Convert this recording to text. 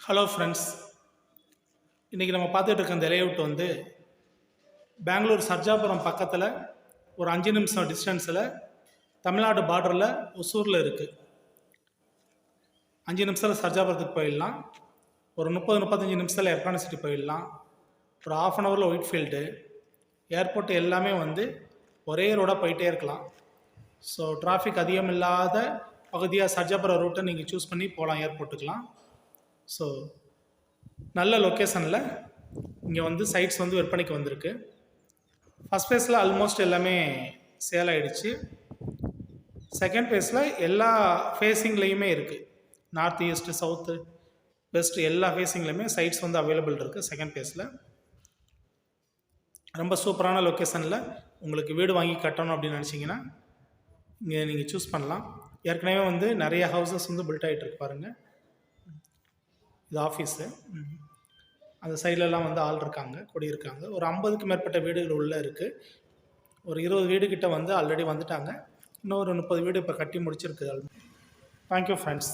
Hello friends, இன்றைக்கி நம்ம பார்த்துட்டு இருக்க இந்த லேஅவுட் வந்து பெங்களூர் சர்ஜாபுரம் பக்கத்தில் ஒரு 5 நிமிஷம் டிஸ்டன்ஸில் தமிழ்நாடு பார்டரில் ஒசூரில் இருக்குது. 5 நிமிஷத்தில் சர்ஜாபுரத்துக்கு போயிடலாம். ஒரு 30-35 நிமிஷத்தில் எர்கான் சிட்டி போயிடலாம். ஒரு ½ அன் ஹவரில் ஒயிட் ஃபீல்டு ஏர்போர்ட் எல்லாமே வந்து ஒரே ரோடாக போயிட்டே இருக்கலாம். ஸோ டிராஃபிக் அதிகம் இல்லாத பகுதியாக சர்ஜாபுரம் ரூட்டை நீங்கள் சூஸ் பண்ணி போகலாம் ஏர்போர்ட்டுக்கெலாம். ஸோ நல்ல லொக்கேஷனில் இங்கே வந்து சைட்ஸ் வந்து விற்பனைக்கு வந்திருக்கு. ஃபஸ்ட் ஃபேஸில் ஆல்மோஸ்ட் எல்லாமே சேல் ஆகிடுச்சு. செகண்ட் ஃபேஸில் எல்லா ஃபேஸிங்லேயுமே இருக்குது. நார்த் ஈஸ்ட்டு, சவுத்து, வெஸ்ட்டு எல்லா ஃபேஸிங்லேயுமே சைட்ஸ் வந்து அவைலபிள் இருக்குது. செகண்ட் ஃபேஸில் ரொம்ப சூப்பரான லொக்கேஷனில் உங்களுக்கு வீடு வாங்கி கட்டணும் அப்படின்னு நினச்சிங்கன்னா இங்கே நீங்கள் சூஸ் பண்ணலாம். ஏற்கனவே வந்து நிறைய ஹவுசஸ் வந்து பில்ட் ஆகிட்டுருக்கு பாருங்கள். இது ஆஃபீஸு. அந்த சைட்லலாம் வந்து ஆள் இருக்காங்க, குடியிருக்காங்க. ஒரு 50க்கு மேற்பட்ட வீடுகள் உள்ளே இருக்குது. ஒரு 20 வீடுகிட்ட வந்து ஆல்ரெடி வந்துட்டாங்க. இன்னும் ஒரு 30 வீடு இப்போ கட்டி முடிச்சிருக்கு. Thank you friends.